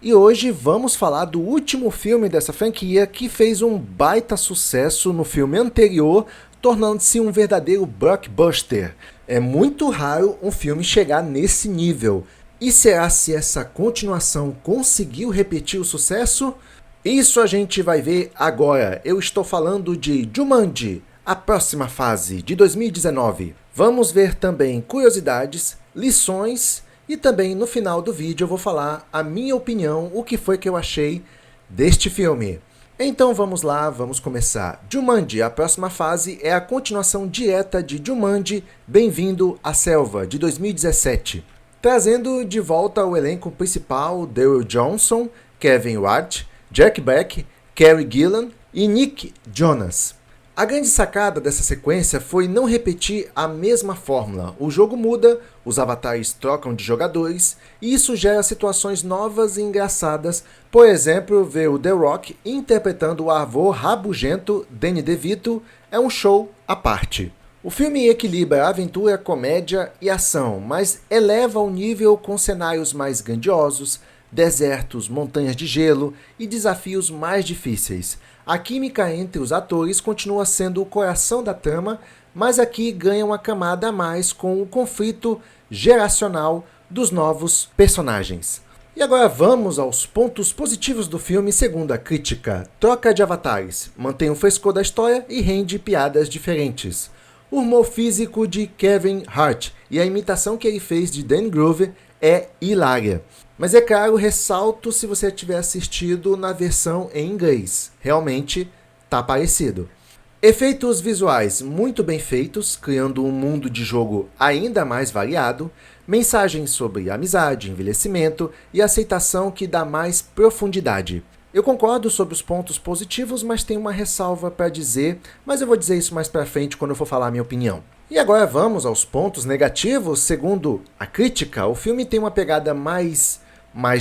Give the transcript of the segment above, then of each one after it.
E hoje vamos falar do último filme dessa franquia que fez um baita sucesso no filme anterior, tornando-se um verdadeiro blockbuster. É muito raro um filme chegar nesse nível. E será se essa continuação conseguiu repetir o sucesso? Isso a gente vai ver agora. Eu estou falando de Jumanji, a próxima fase, de 2019. Vamos ver também curiosidades, lições e também no final do vídeo eu vou falar a minha opinião, o que foi que eu achei deste filme. Então vamos lá, vamos começar. Jumanji, a próxima fase, é a continuação direta de Jumanji, Bem-vindo à Selva, de 2017. Trazendo de volta o elenco principal Daryl Johnson, Kevin Hart, Jack Black, Carey Gillan e Nick Jonas. A grande sacada dessa sequência foi não repetir a mesma fórmula. O jogo muda, os avatares trocam de jogadores e isso gera situações novas e engraçadas. Por exemplo, ver o The Rock interpretando o avô rabugento Danny DeVito é um show à parte. O filme equilibra aventura, comédia e ação, mas eleva o nível com cenários mais grandiosos, desertos, montanhas de gelo e desafios mais difíceis. A química entre os atores continua sendo o coração da trama, mas aqui ganha uma camada a mais com o conflito geracional dos novos personagens. E agora vamos aos pontos positivos do filme segundo a crítica. Troca de avatares, mantém o frescor da história e rende piadas diferentes. O humor físico de Kevin Hart e a imitação que ele fez de Dan Glover é hilária. Mas é claro, ressalto se você tiver assistido na versão em inglês. Realmente tá parecido. Efeitos visuais muito bem feitos, criando um mundo de jogo ainda mais variado. Mensagens sobre amizade, envelhecimento e aceitação que dá mais profundidade. Eu concordo sobre os pontos positivos, mas tenho uma ressalva para dizer, mas eu vou dizer isso mais para frente quando eu for falar a minha opinião. E agora vamos aos pontos negativos. Segundo a crítica, o filme tem uma pegada mais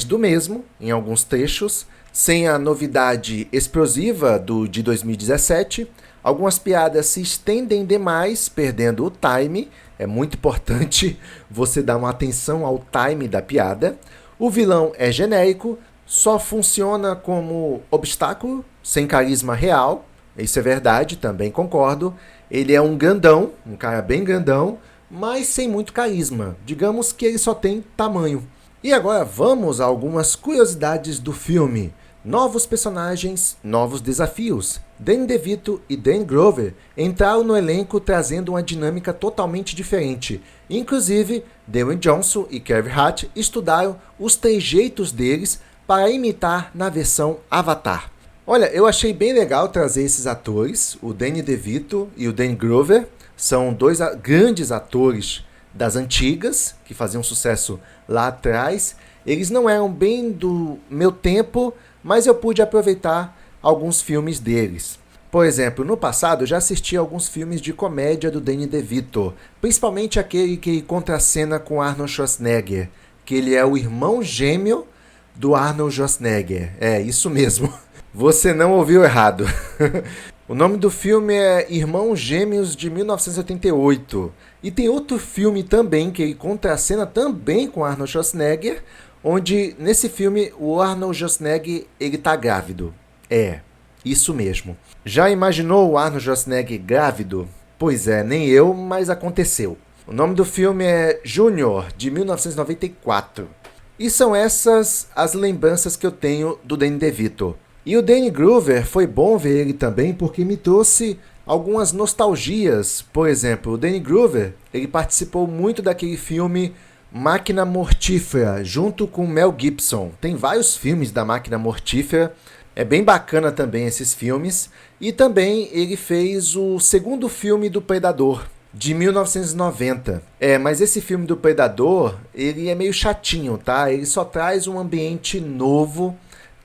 do mesmo, em alguns trechos, sem a novidade explosiva de 2017. Algumas piadas se estendem demais, perdendo o time. É muito importante você dar uma atenção ao time da piada. O vilão é genérico, só funciona como obstáculo, sem carisma real. Isso é verdade, também concordo. Ele é um grandão, um cara bem grandão, mas sem muito carisma. Digamos que ele só tem tamanho. E agora vamos a algumas curiosidades do filme. Novos personagens, novos desafios. Danny DeVito e Dan Glover entraram no elenco trazendo uma dinâmica totalmente diferente. Inclusive, Daryl Johnson e Kevin Hart estudaram os trejeitos deles para imitar na versão Avatar. Olha, eu achei bem legal trazer esses atores, o Danny DeVito e o Dan Glover. São dois grandes atores das antigas, que faziam sucesso lá atrás. Eles não eram bem do meu tempo, mas eu pude aproveitar alguns filmes deles. Por exemplo, no passado eu já assisti alguns filmes de comédia do Danny DeVito, principalmente aquele que contracena com Arnold Schwarzenegger, que ele é o irmão gêmeo do Arnold Schwarzenegger. É, isso mesmo. Você não ouviu errado. O nome do filme é Irmãos Gêmeos de 1988. E tem outro filme também que ele contracena também com Arnold Schwarzenegger, onde nesse filme o Arnold Schwarzenegger ele tá grávido. É, isso mesmo. Já imaginou o Arnold Schwarzenegger grávido? Pois é, nem eu, mas aconteceu. O nome do filme é Júnior, de 1994. E são essas as lembranças que eu tenho do Danny DeVito. E o Danny Glover foi bom ver ele também porque me trouxe algumas nostalgias. Por exemplo, o Danny Glover ele participou muito daquele filme Máquina Mortífera, junto com Mel Gibson. Tem vários filmes da Máquina Mortífera, é bem bacana também esses filmes. E também ele fez o segundo filme do Predador, de 1990. Mas esse filme do Predador, ele é meio chatinho, tá? Ele só traz um ambiente novo,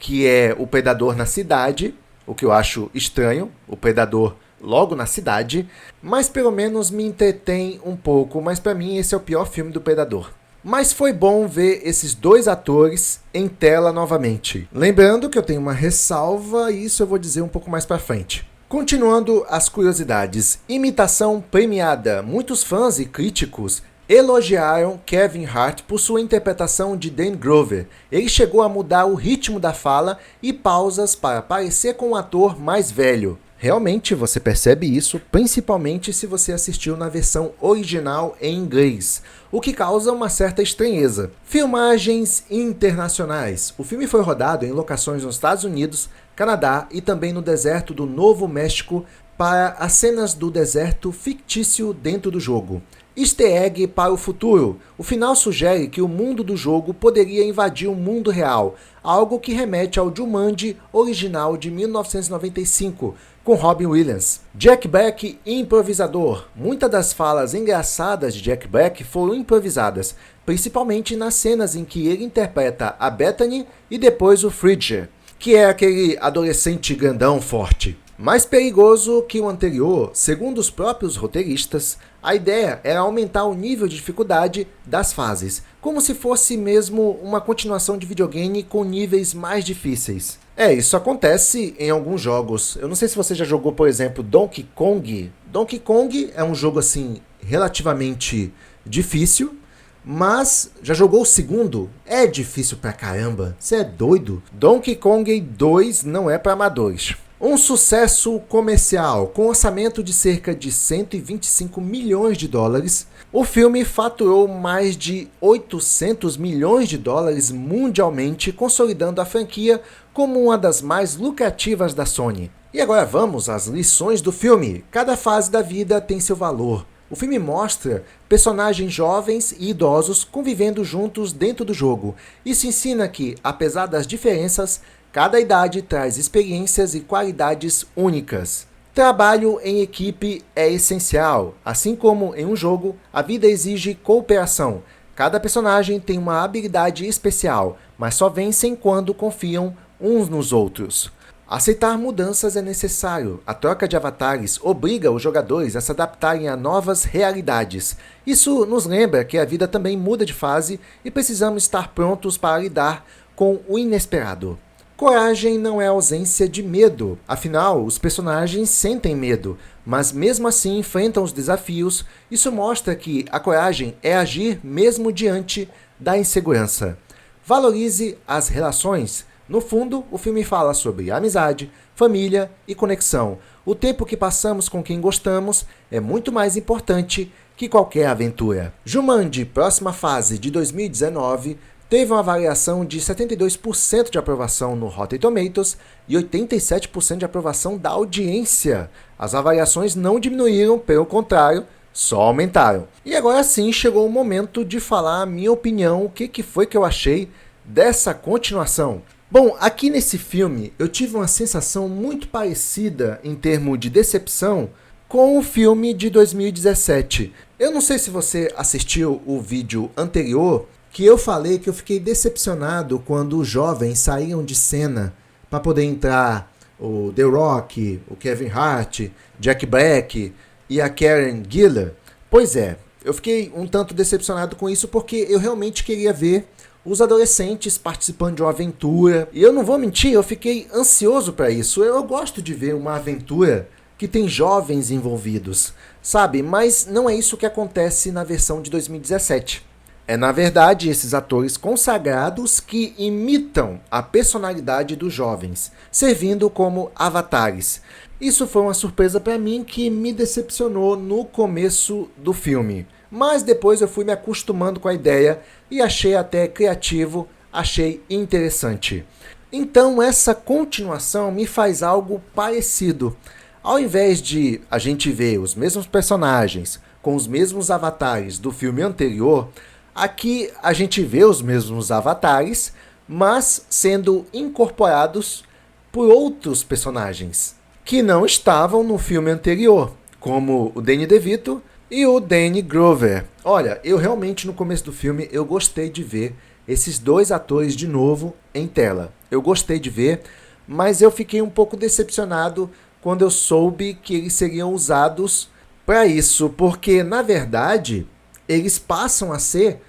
que é o Predador na cidade, o que eu acho estranho, o Predador logo na cidade, mas pelo menos me entretém um pouco, mas pra mim esse é o pior filme do Predador. Mas foi bom ver esses dois atores em tela novamente. Lembrando que eu tenho uma ressalva, e isso eu vou dizer um pouco mais pra frente. Continuando as curiosidades, imitação premiada. Muitos fãs e críticos elogiaram Kevin Hart por sua interpretação de Danny Glover. Ele chegou a mudar o ritmo da fala e pausas para parecer com um ator mais velho. Realmente você percebe isso, principalmente se você assistiu na versão original em inglês, o que causa uma certa estranheza. Filmagens internacionais. O filme foi rodado em locações nos Estados Unidos, Canadá e também no deserto do Novo México para as cenas do deserto fictício dentro do jogo. Easter egg para o futuro. O final sugere que o mundo do jogo poderia invadir o mundo real, algo que remete ao Jumanji original de 1995, com Robin Williams. Jack Black, improvisador. Muitas das falas engraçadas de Jack Black foram improvisadas, principalmente nas cenas em que ele interpreta a Bethany e depois o Fridger, que é aquele adolescente grandão forte. Mais perigoso que o anterior, segundo os próprios roteiristas, a ideia era aumentar o nível de dificuldade das fases, como se fosse mesmo uma continuação de videogame com níveis mais difíceis. Isso acontece em alguns jogos. Eu não sei se você já jogou, por exemplo, Donkey Kong. Donkey Kong é um jogo assim relativamente difícil, mas já jogou o segundo? É difícil pra caramba. Você é doido? Donkey Kong 2 não é para amadores. Um sucesso comercial, com orçamento de cerca de 125 milhões de dólares, o filme faturou mais de 800 milhões de dólares mundialmente, consolidando a franquia como uma das mais lucrativas da Sony. E agora vamos às lições do filme. Cada fase da vida tem seu valor. O filme mostra personagens jovens e idosos convivendo juntos dentro do jogo. Isso ensina que, apesar das diferenças, cada idade traz experiências e qualidades únicas. Trabalho em equipe é essencial. Assim como em um jogo, a vida exige cooperação. Cada personagem tem uma habilidade especial, mas só vencem quando confiam uns nos outros. Aceitar mudanças é necessário. A troca de avatares obriga os jogadores a se adaptarem a novas realidades. Isso nos lembra que a vida também muda de fase e precisamos estar prontos para lidar com o inesperado. Coragem não é ausência de medo, afinal, os personagens sentem medo, mas mesmo assim enfrentam os desafios. Isso mostra que a coragem é agir mesmo diante da insegurança. Valorize as relações. No fundo, o filme fala sobre amizade, família e conexão. O tempo que passamos com quem gostamos é muito mais importante que qualquer aventura. Jumanji, próxima fase de 2019, teve uma avaliação de 72% de aprovação no Rotten Tomatoes e 87% de aprovação da audiência. As avaliações não diminuíram, pelo contrário, só aumentaram. E agora sim chegou o momento de falar a minha opinião, o que foi que eu achei dessa continuação. Bom, aqui nesse filme eu tive uma sensação muito parecida em termos de decepção com o filme de 2017. Eu não sei se você assistiu o vídeo anterior, que eu falei que eu fiquei decepcionado quando os jovens saíam de cena para poder entrar o The Rock, o Kevin Hart, Jack Black e a Karen Gillan. Pois é, eu fiquei um tanto decepcionado com isso porque eu realmente queria ver os adolescentes participando de uma aventura. E eu não vou mentir, eu fiquei ansioso para isso. Eu gosto de ver uma aventura que tem jovens envolvidos, sabe? Mas não é isso que acontece na versão de 2017. É, na verdade, esses atores consagrados que imitam a personalidade dos jovens, servindo como avatares. Isso foi uma surpresa para mim que me decepcionou no começo do filme. Mas depois eu fui me acostumando com a ideia e achei até criativo, achei interessante. Então essa continuação me faz algo parecido. Ao invés de a gente ver os mesmos personagens com os mesmos avatares do filme anterior, aqui a gente vê os mesmos avatares, mas sendo incorporados por outros personagens que não estavam no filme anterior, como o Danny DeVito e o Danny Glover. Olha, eu realmente no começo do filme eu gostei de ver esses dois atores de novo em tela. Eu gostei de ver, mas eu fiquei um pouco decepcionado quando eu soube que eles seriam usados para isso, porque na verdade eles passam a ser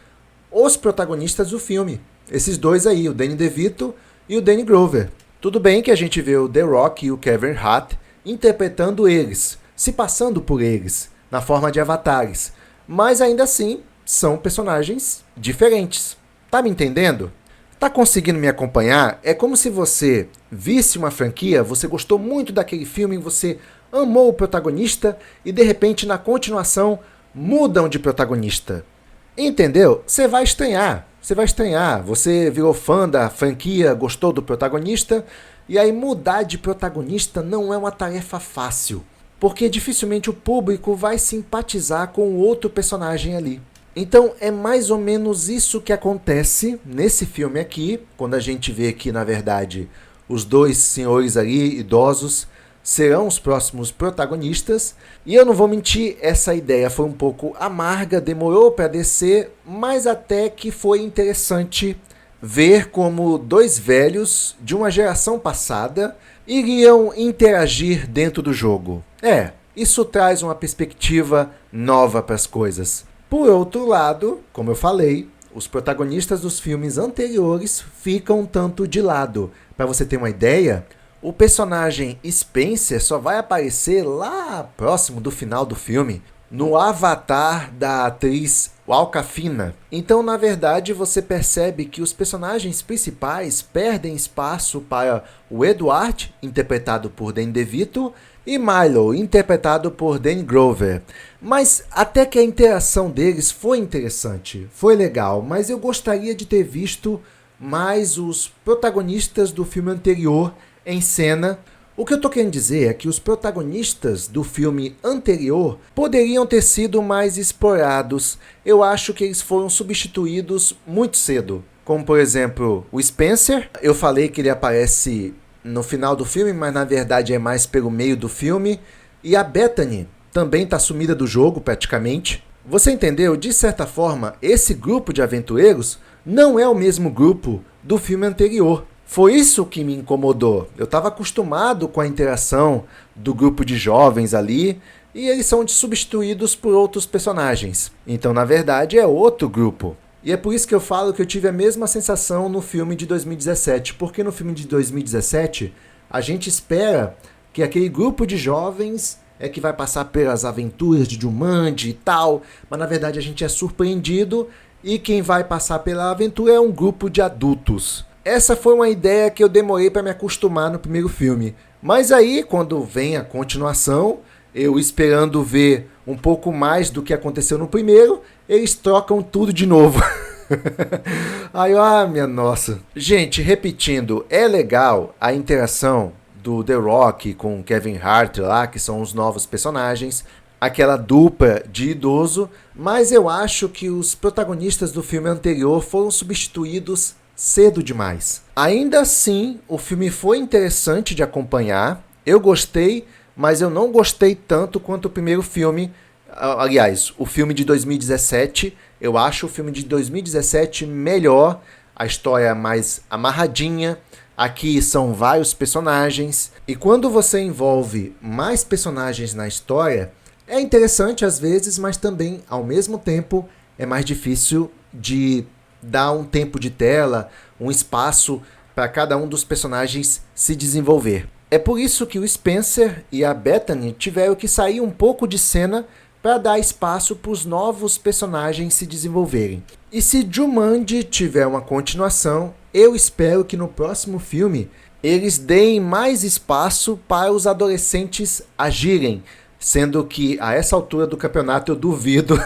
os protagonistas do filme. Esses dois aí, o Danny DeVito e o Danny Glover. Tudo bem que a gente vê o The Rock e o Kevin Hart interpretando eles, se passando por eles, na forma de avatares. Mas ainda assim, são personagens diferentes. Tá me entendendo? Tá conseguindo me acompanhar? É como se você visse uma franquia, você gostou muito daquele filme, você amou o protagonista e de repente na continuação mudam de protagonista. Entendeu? Você vai estranhar. Você virou fã da franquia, gostou do protagonista, e aí mudar de protagonista não é uma tarefa fácil, porque dificilmente o público vai simpatizar com o outro personagem ali. Então é mais ou menos isso que acontece nesse filme aqui, quando a gente vê que, na verdade, os dois senhores ali, idosos, serão os próximos protagonistas. E eu não vou mentir, essa ideia foi um pouco amarga, demorou para descer, mas até que foi interessante ver como dois velhos de uma geração passada iriam interagir dentro do jogo. Isso traz uma perspectiva nova para as coisas. Por outro lado, como eu falei, os protagonistas dos filmes anteriores ficam um tanto de lado. Para você ter uma ideia, o personagem Spencer só vai aparecer lá próximo do final do filme, no avatar da atriz Awkwafina. Então, na verdade, você percebe que os personagens principais perdem espaço para o Edward, interpretado por Danny DeVito, e Milo, interpretado por Danny Glover. Mas até que a interação deles foi interessante, foi legal, mas eu gostaria de ter visto mais os protagonistas do filme anterior em cena. O que eu tô querendo dizer é que os protagonistas do filme anterior poderiam ter sido mais explorados. Eu acho que eles foram substituídos muito cedo. Como, por exemplo, o Spencer. Eu falei que ele aparece no final do filme, mas na verdade é mais pelo meio do filme. E a Bethany também está sumida do jogo praticamente. Você entendeu? De certa forma, esse grupo de aventureiros não é o mesmo grupo do filme anterior. Foi isso que me incomodou. Eu estava acostumado com a interação do grupo de jovens ali e eles são substituídos por outros personagens. Então, na verdade, é outro grupo. E é por isso que eu falo que eu tive a mesma sensação no filme de 2017. Porque no filme de 2017, a gente espera que aquele grupo de jovens é que vai passar pelas aventuras de Jumanji e tal, mas na verdade a gente é surpreendido e quem vai passar pela aventura é um grupo de adultos. Essa foi uma ideia que eu demorei para me acostumar no primeiro filme. Mas aí, quando vem a continuação, eu esperando ver um pouco mais do que aconteceu no primeiro, eles trocam tudo de novo. Aí, minha nossa. Gente, repetindo, é legal a interação do The Rock com Kevin Hart lá, que são os novos personagens, aquela dupla de idoso, mas eu acho que os protagonistas do filme anterior foram substituídos cedo demais. Ainda assim, o filme foi interessante de acompanhar, eu gostei, mas eu não gostei tanto quanto o primeiro filme. Aliás, o filme de 2017, eu acho o filme de 2017 melhor, a história mais amarradinha. Aqui são vários personagens, e quando você envolve mais personagens na história, é interessante às vezes, mas também, ao mesmo tempo, é mais difícil de dar um tempo de tela, um espaço para cada um dos personagens se desenvolver. É por isso que o Spencer e a Bethany tiveram que sair um pouco de cena para dar espaço para os novos personagens se desenvolverem. E se Jumanji tiver uma continuação, eu espero que no próximo filme eles deem mais espaço para os adolescentes agirem, sendo que a essa altura do campeonato eu duvido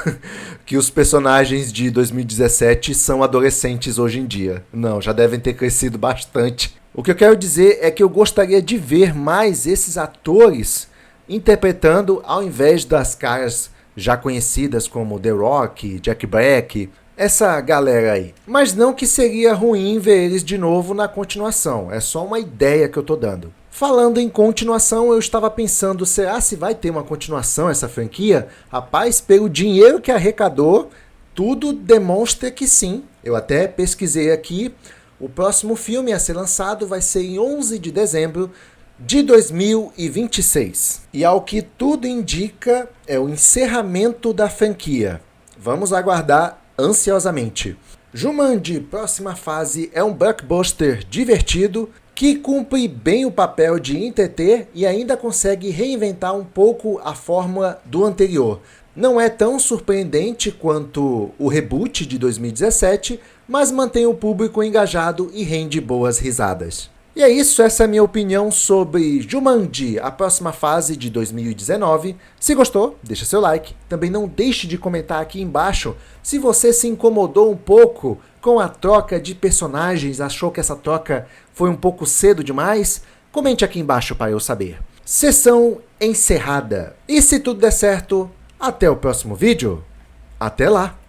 que os personagens de 2017 são adolescentes hoje em dia. Não, já devem ter crescido bastante. O que eu quero dizer é que eu gostaria de ver mais esses atores interpretando ao invés das caras já conhecidas como The Rock, Jack Black, essa galera aí. Mas não que seria ruim ver eles de novo na continuação, é só uma ideia que eu tô dando. Falando em continuação, eu estava pensando, será se vai ter uma continuação essa franquia? Rapaz, pelo dinheiro que arrecadou, tudo demonstra que sim. Eu até pesquisei aqui, o próximo filme a ser lançado vai ser em 11 de dezembro de 2026. E ao que tudo indica, é o encerramento da franquia. Vamos aguardar ansiosamente. Jumanji, próxima fase, é um blockbuster divertido que cumpre bem o papel de entreter e ainda consegue reinventar um pouco a fórmula do anterior. Não é tão surpreendente quanto o reboot de 2017, mas mantém o público engajado e rende boas risadas. E é isso, essa é a minha opinião sobre Jumanji, a próxima fase de 2019. Se gostou, deixa seu like. Também não deixe de comentar aqui embaixo se você se incomodou um pouco com a troca de personagens, achou que essa troca foi um pouco cedo demais. Comente aqui embaixo para eu saber. Sessão encerrada. E se tudo der certo, até o próximo vídeo. Até lá!